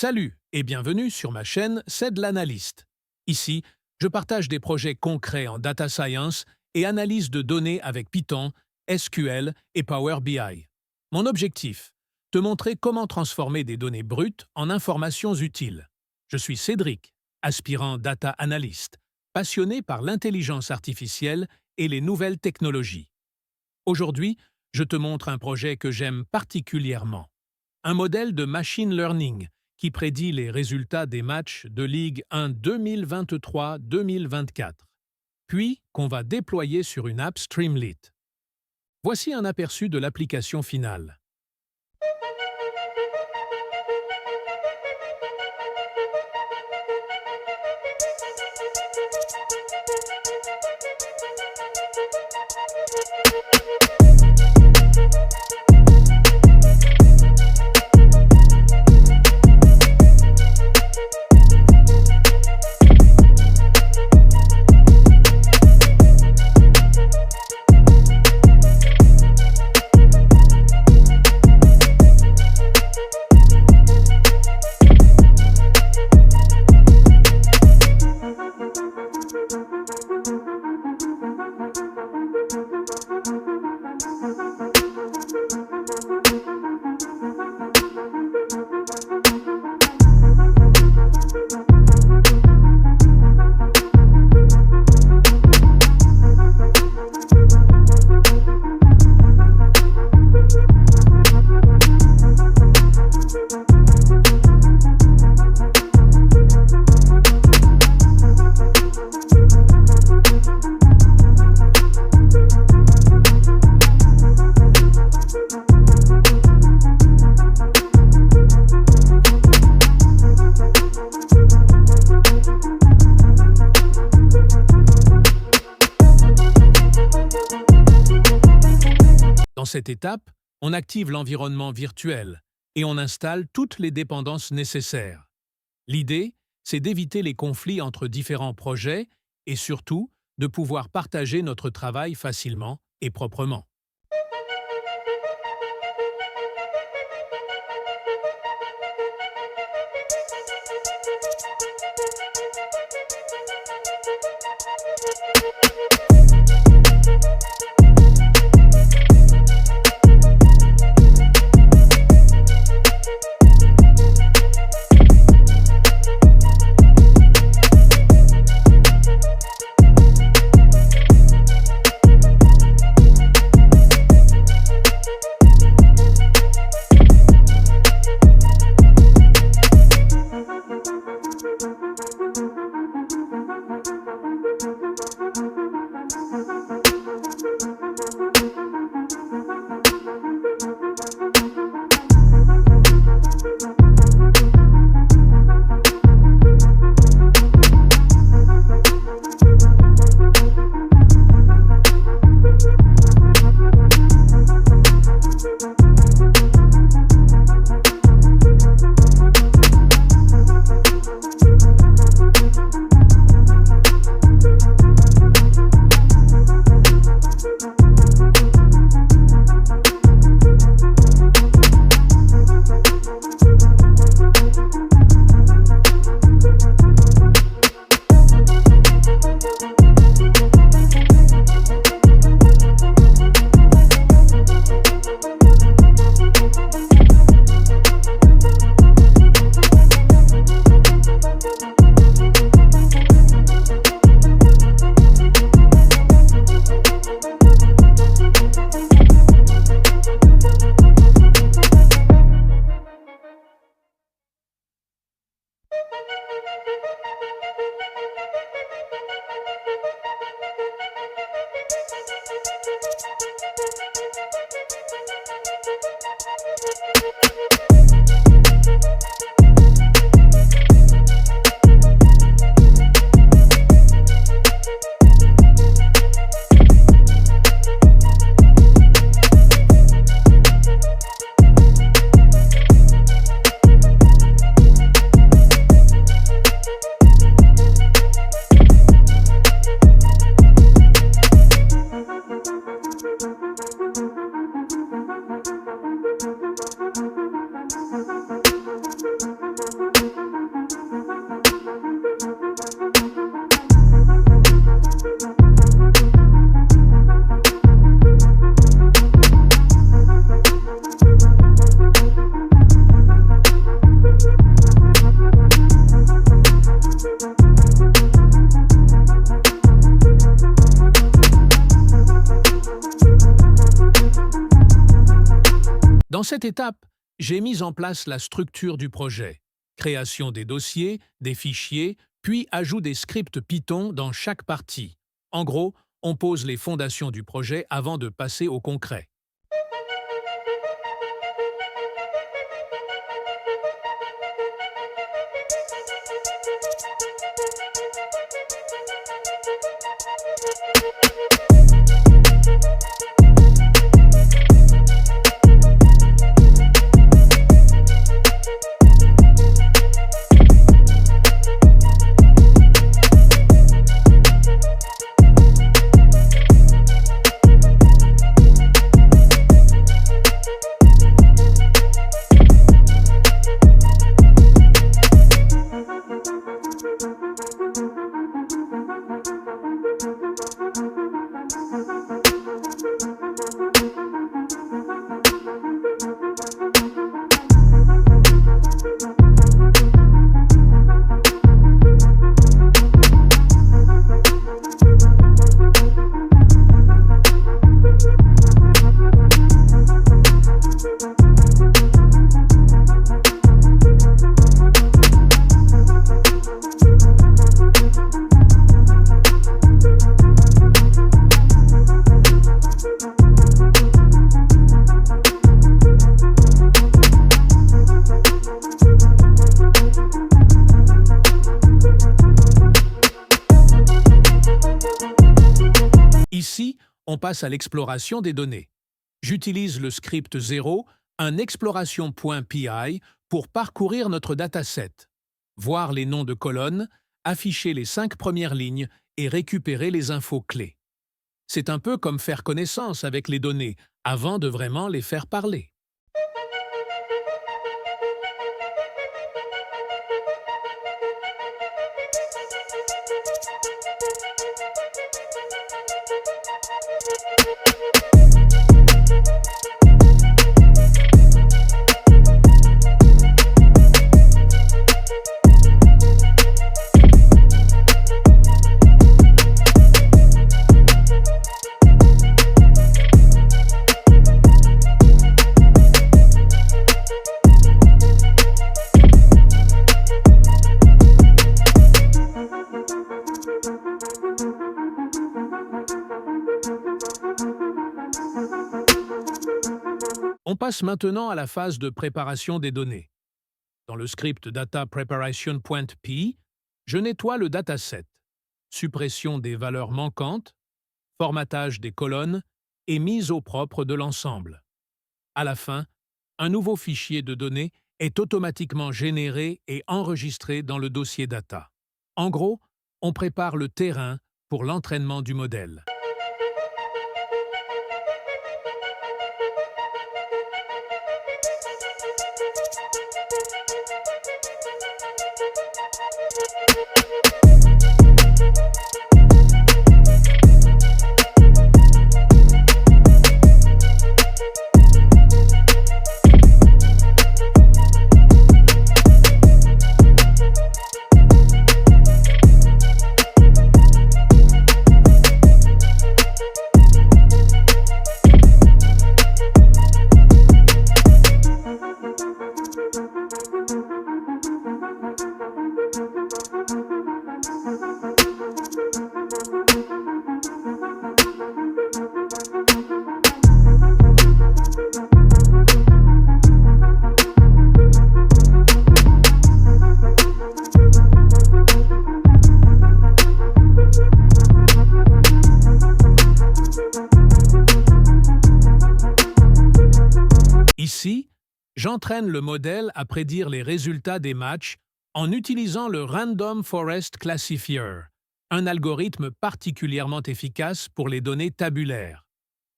Salut et bienvenue sur ma chaîne C'est de l'analyste. Ici, je partage des projets concrets en data science et analyse de données avec Python, SQL et Power BI. Mon objectif, te montrer comment transformer des données brutes en informations utiles. Je suis Cédric, aspirant data analyst, passionné par l'intelligence artificielle et les nouvelles technologies. Aujourd'hui, je te montre un projet que j'aime particulièrement. Un modèle de machine learning qui prédit les résultats des matchs de Ligue 1 2023-2024, puis qu'on va déployer sur une app Streamlit. Voici un aperçu de l'application finale. Dans cette étape, on active l'environnement virtuel et on installe toutes les dépendances nécessaires. L'idée, c'est d'éviter les conflits entre différents projets et surtout de pouvoir partager notre travail facilement et proprement. Dans cette étape, j'ai mis en place la structure du projet, création des dossiers, des fichiers, puis ajout des scripts Python dans chaque partie. En gros, on pose les fondations du projet avant de passer au concret. Ici, on passe à l'exploration des données. J'utilise le script 0, un exploration.py, pour parcourir notre dataset, voir les noms de colonnes, afficher les 5 premières lignes et récupérer les infos clés. C'est un peu comme faire connaissance avec les données avant de vraiment les faire parler. On passe maintenant à la phase de préparation des données. Dans le script data preparation.py, je nettoie le dataset, suppression des valeurs manquantes, formatage des colonnes et mise au propre de l'ensemble. À la fin, un nouveau fichier de données est automatiquement généré et enregistré dans le dossier data. En gros, on prépare le terrain pour l'entraînement du modèle. Ici, j'entraîne le modèle à prédire les résultats des matchs en utilisant le Random Forest Classifier, un algorithme particulièrement efficace pour les données tabulaires.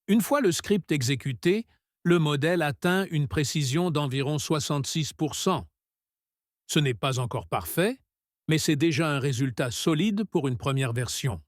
Une fois le script exécuté, le modèle atteint une précision d'environ 66%. Ce n'est pas encore parfait, mais c'est déjà un résultat solide pour une première version.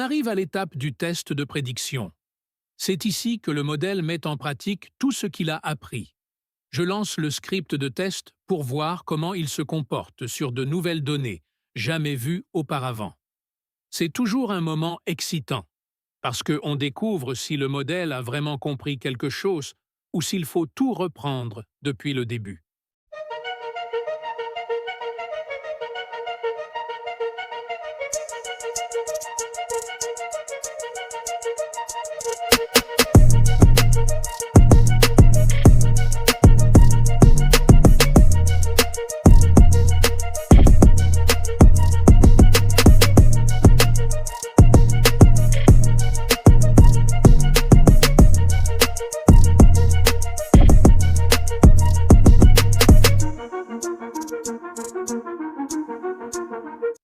arrive à l'étape du test de prédiction. C'est ici que le modèle met en pratique tout ce qu'il a appris. Je lance le script de test pour voir comment il se comporte sur de nouvelles données, jamais vues auparavant. C'est toujours un moment excitant, parce qu'on découvre si le modèle a vraiment compris quelque chose ou s'il faut tout reprendre depuis le début.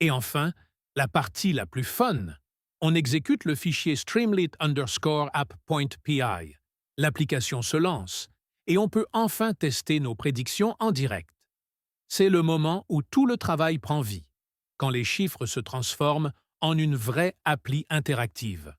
Et enfin, la partie la plus fun. On exécute le fichier streamlit_app.py. L'application se lance et on peut enfin tester nos prédictions en direct. C'est le moment où tout le travail prend vie, quand les chiffres se transforment en une vraie appli interactive.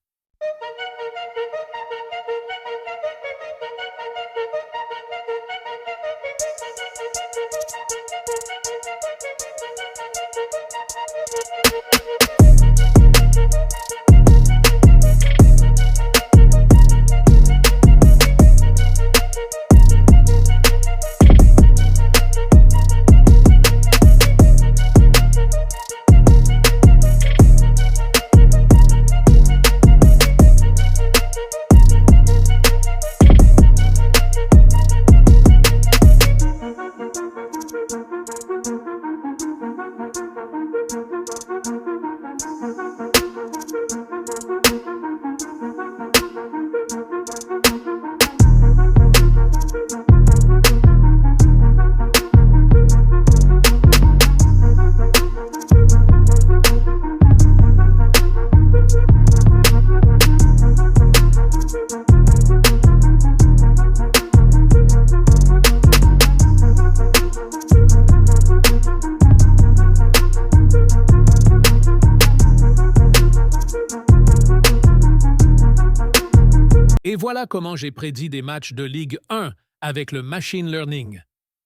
Et voilà comment j'ai prédit des matchs de Ligue 1 avec le Machine Learning.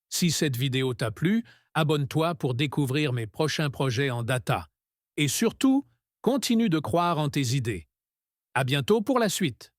Si cette vidéo t'a plu, abonne-toi pour découvrir mes prochains projets en data. Et surtout, continue de croire en tes idées. À bientôt pour la suite.